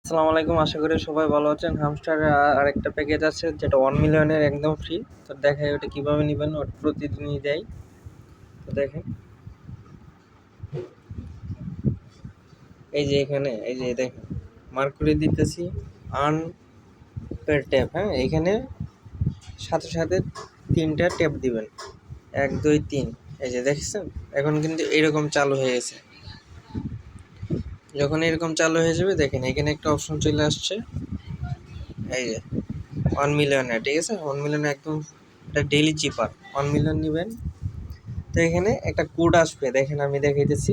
আসসালামু আলাইকুম, আশা করি সবাই ভালো আছেন। হামস্টার আরেকটা প্যাকেজ আছে যেটা 1 মিলিয়নের একদম ফ্রি। তো দেখাই ওটা কিভাবে নেবেন, ওটা প্রতিদিনই দেয়। তো দেখেন, এই যে এখানে এই যে দেখেন মার্ক করে দিতেছি আর্ন পের ট্যাপ। হ্যাঁ, এখানে সাথে সাথে 3টা ট্যাপ দিবেন, 1 2 3। এই যে দেখছেন, এখন কিন্তু এরকম চালু হয়ে গেছে। যখন এরকম চালু হয়ে যাবে দেখেন এখানে একটা অপশন চলে আসছে, এই যে 1 মিলিয়নে। ঠিক আছে, 1 মিলিয়নে একদম এটা ডেইলি চিপার। 1 মিলিয়ন নেবেন, তো এখানে একটা কোড আসবে, দেখেন আমি দেখাইতেছি।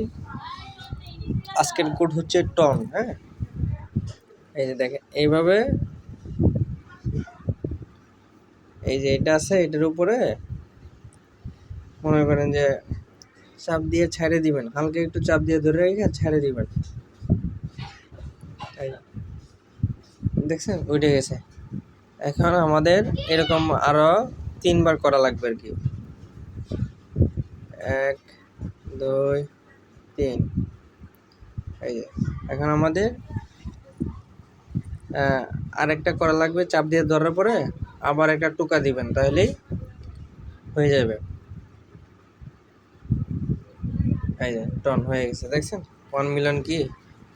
আজকের কোড হচ্ছে টন। হ্যাঁ, এই যে দেখেন এইভাবে, এই যে এটা আছে, এটার উপরে মনে করেন যে চাপ দিয়ে ছেড়ে দিবেন, হালকা একটু চাপ দিয়ে ধরে রেখে ছেড়ে দিবেন। দেখছেন উঠে গেছে। এখন আমাদের এরকম আরো 3বার করা লাগবে আর কি। 1 2 3। এই যে এখন আমাদের আরেকটা করা লাগবে, চাপ দিয়ে ধরার পরে আবার একটা টোকা দিবেন, তাহলেই হয়ে যাবে। এই যে টন হয়ে গেছে, দেখছেন 1 মিলিয়ন কি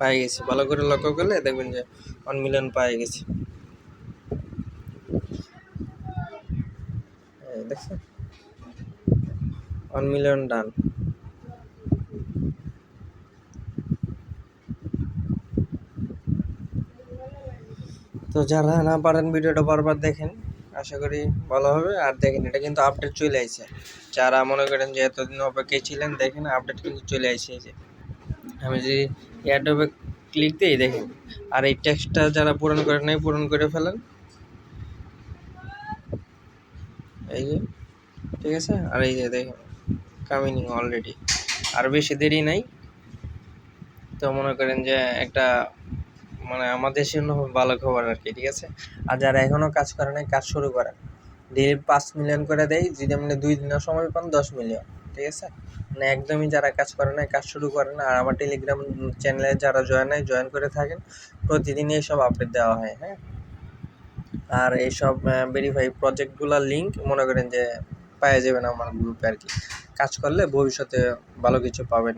পাই গেছি। ভালো করে লক্ষ্য করলে দেখবেন যে 1 মিলিয়ন পাই গেছি। দেখছেন 1 মিলিয়ন ডান। তো যারা না পারেন ভিডিওটা বারবার দেখেন, আশা করি ভালো হবে। আর দেখেন এটা কিন্তু আপডেট চলে আসছে। যারা মনে করেন যে এতদিন অপেক্ষায় ছিলেন, দেখেন আপডেট কিন্তু চলে আসছে। এই যে আমি যদি অ্যাডোবে ক্লিক দিই দেখেন, আর এই টেক্সটটা যারা পূরণ করেন নাই পূরণ করে ফেলেন। এই যে ঠিক আছে, আর এই যে দেখেন কামিং অলরেডি, আর বেশি দেরি নাই। তো মনে করেন যে একটা মানে আমাদের জন্য ভালো খবর আর কি। ঠিক আছে, আর যারা এখনো কাজ করে নাই, কাজ শুরু করেন। ডেইলি 5 মিলিয়ন করে দেয়, যদি আপনি 2 দিনের সময় পান 10 মিলিয়ন। ঠিক আছে, মানে একদমই যারা কাজ করে নাই, কাজ শুরু করেন। আর আমার টেলিগ্রাম চ্যানেলে যারা জয়েন করে থাকেন, প্রতিদিনই এইসব আপডেট দেওয়া হয়। হ্যাঁ, আর এইসব ভেরিফাই প্রজেক্টগুলোর লিঙ্ক মনে করেন যে পাওয়া যাবেন আমার গ্রুপে আর কি। কাজ করলে ভবিষ্যতে ভালো কিছু পাবেন।